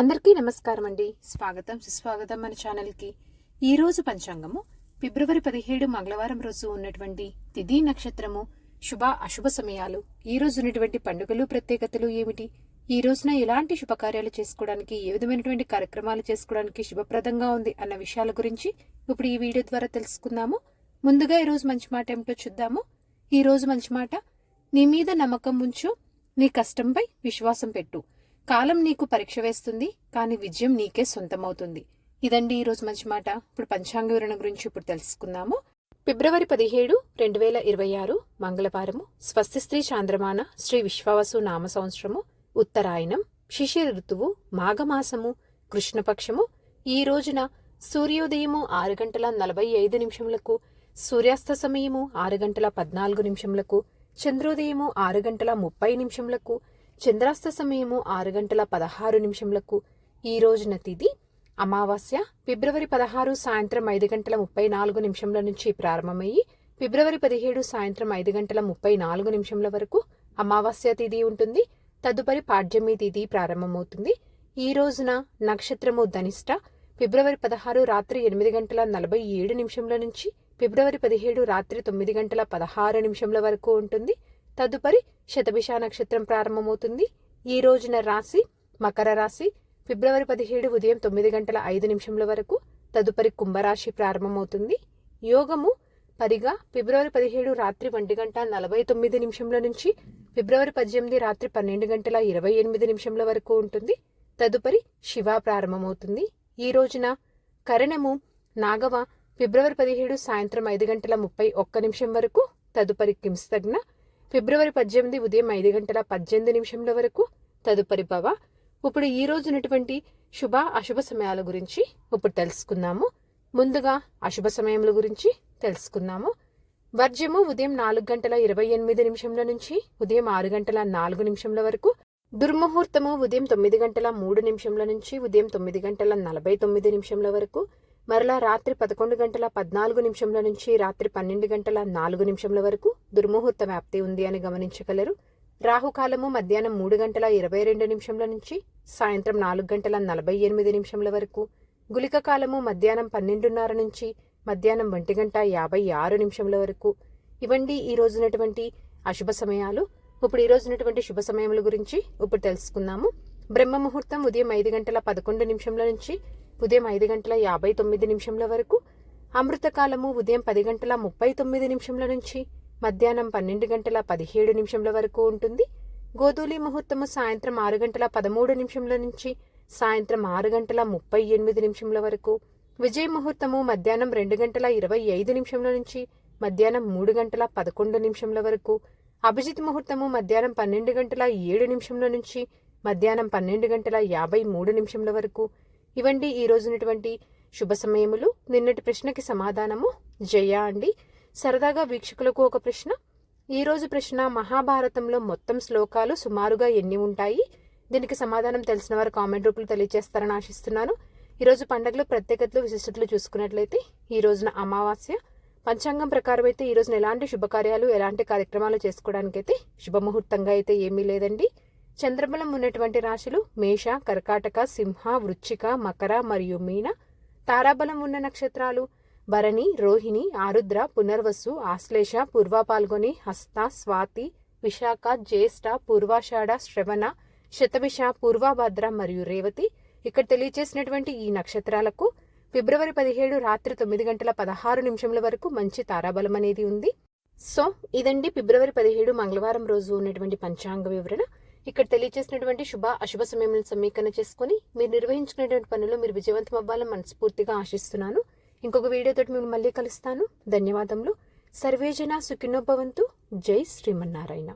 అందరికీ నమస్కారం అండి. స్వాగతం సుస్వాగతం మన ఛానల్కి. ఈరోజు పంచాంగము ఫిబ్రవరి 17 మంగళవారం రోజు ఉన్నటువంటి తిథి నక్షత్రము, శుభ అశుభ సమయాలు, ఈ రోజు ఉన్నటువంటి పండుగలు ప్రత్యేకతలు ఏమిటి, ఈ రోజున ఎలాంటి శుభకార్యాలు చేసుకోవడానికి, ఏ విధమైనటువంటి కార్యక్రమాలు చేసుకోవడానికి శుభప్రదంగా ఉంది అన్న విషయాల గురించి ఇప్పుడు ఈ వీడియో ద్వారా తెలుసుకుందాము. ముందుగా ఈ రోజు మంచి మాట ఏమిటో చూద్దాము. ఈ రోజు మంచి మాట: నీ మీద నమ్మకం ఉంచు, నీ కష్టంపై విశ్వాసం పెట్టు. కాలం నీకు పరీక్ష వేస్తుంది, కానీ విజయం నీకే సొంతమవుతుంది. ఇదండి ఈరోజు మంచి మాట. ఇప్పుడు పంచాంగ వివరణ గురించి ఇప్పుడు తెలుసుకుందాము. ఫిబ్రవరి 17, 2026 మంగళవారము. స్వస్తి శ్రీ చాంద్రమాన శ్రీ విశ్వావసు నామ సంవత్సరము, ఉత్తరాయణం, శిశిర ఋతువు, మాఘమాసము, కృష్ణపక్షము. ఈ రోజున సూర్యోదయము 6:45, సూర్యాస్త సమయము 6:14, చంద్రోదయము 6:30, చంద్రాస్త సమయము 6:16. ఈ రోజున తిథి అమావాస్య. ఫిబ్రవరి 16 సాయంత్రం 5:34 నుంచి ప్రారంభమయ్యి ఫిబ్రవరి 17 సాయంత్రం 5:34 వరకు అమావాస్య తిథి ఉంటుంది. తదుపరి పాడ్యమి తిథి ప్రారంభమవుతుంది. ఈ రోజున నక్షత్రము ధనిష్ట. ఫిబ్రవరి 16 రాత్రి 8:47 నుంచి ఫిబ్రవరి 17 రాత్రి 9:16 వరకు ఉంటుంది. తదుపరి శతభిష నక్షత్రం ప్రారంభమవుతుంది. ఈ రోజున రాశి మకర రాశి. ఫిబ్రవరి 17 ఉదయం 9:05 వరకు. తదుపరి కుంభరాశి ప్రారంభమవుతుంది. యోగము పరిగా ఫిబ్రవరి 17 రాత్రి 1:49 నుంచి ఫిబ్రవరి 18 రాత్రి 12:28 వరకు ఉంటుంది. తదుపరి శివ ప్రారంభమవుతుంది. ఈ రోజున కరణము నాగవ. ఫిబ్రవరి 17 సాయంత్రం 5:31 వరకు. తదుపరి కింస్తగ్న ఫిబ్రవరి 18 ఉదయం 5:18 వరకు. తదుపరి భవ. ఇప్పుడు ఈ రోజు ఉన్నటువంటి శుభ అశుభ సమయాల గురించి ఇప్పుడు తెలుసుకుందాము. ముందుగా అశుభ సమయముల గురించి తెలుసుకుందాము. వర్జ్యము ఉదయం 4:28 నుంచి ఉదయం 6:04 వరకు. దుర్ముహూర్తము ఉదయం 9:03 నుంచి ఉదయం 9:49 వరకు. మరలా రాత్రి 11:14 నుంచి రాత్రి 12:04 వరకు దుర్ముహూర్త వ్యాప్తి ఉంది అని గమనించగలరు. రాహుకాలము మధ్యాహ్నం 3:22 నుంచి సాయంత్రం 4:48 వరకు. గుళిక కాలము మధ్యాహ్నం 12:30 నుంచి మధ్యాహ్నం 1:56 వరకు. ఇవండి ఈ రోజునటువంటి అశుభ సమయాలు. ఇప్పుడు ఈ రోజునటువంటి శుభ సమయముల గురించి ఇప్పుడు తెలుసుకుందాము. బ్రహ్మ ముహూర్తం ఉదయం 5:11 నుంచి ఉదయం 5:59 వరకు. అమృతకాలము ఉదయం 10:39 నుంచి మధ్యాహ్నం 12:17 వరకు ఉంటుంది. గోధూలి ముహూర్తము సాయంత్రం 6:13 నుంచి సాయంత్రం 6:38 వరకు. విజయ ముహూర్తము మధ్యాహ్నం 2:25 నుంచి మధ్యాహ్నం 3:11 వరకు. అభిజిత్ ముహూర్తము మధ్యాహ్నం 12:07 నుంచి మధ్యాహ్నం 12:53 వరకు. ఇవండి ఈ రోజునటువంటి శుభ సమయములు. నిన్నటి ప్రశ్నకి సమాధానము జయ అండి. సరదాగా వీక్షకులకు ఒక ప్రశ్న. ఈ రోజు ప్రశ్న: మహాభారతంలో మొత్తం శ్లోకాలు సుమారుగా ఎన్ని ఉంటాయి? దీనికి సమాధానం తెలిసిన వారు కామెంట్ రూపంలో తెలియజేస్తారని ఆశిస్తున్నాను. ఈరోజు పండుగలు ప్రత్యేకతలు విశిష్టతలు చూసుకున్నట్లయితే ఈ రోజున అమావాస్య. పంచాంగం ప్రకారం అయితే ఈ రోజున ఎలాంటి శుభకార్యాలు ఎలాంటి కార్యక్రమాలు చేసుకోవడానికైతే శుభముహూర్తంగా అయితే ఏమీ లేదండి. చంద్రబలం ఉన్నటువంటి రాశులు మేష, కర్కాటక, సింహ, వృశ్చిక, మకర మరియు మీన. తారాబలం ఉన్న నక్షత్రాలు భరణి, రోహిణి, ఆరుద్ర, పునర్వసు, ఆశ్లేష, పూర్వ పాల్గొని, హస్త, స్వాతి, విశాఖ, జ్యేష్ఠ, పూర్వాషాఢ, శ్రవణ, శతభిష, పూర్వభద్ర మరియు రేవతి. ఇక్కడ తెలియజేసినటువంటి ఈ నక్షత్రాలకు ఫిబ్రవరి 17 రాత్రి 9:16 వరకు మంచి తారాబలం అనేది ఉంది. సో ఇదండి ఫిబ్రవరి 17 మంగళవారం రోజు ఉన్నటువంటి పంచాంగ వివరణ. ఇక్కడ తెలియజేసినటువంటి శుభ అశుభ సమయములను సమీకరణ చేసుకుని మీరు నిర్వహించుకునేటువంటి పనులు మీరు విజయవంతం అవ్వాలని మనస్ఫూర్తిగా ఆశిస్తున్నాను. ఇంకొక వీడియోతో మేము మళ్ళీ కలుస్తాను. ధన్యవాదములు. సర్వేజన సుఖినో భవంతు. జై శ్రీమన్నారాయణ.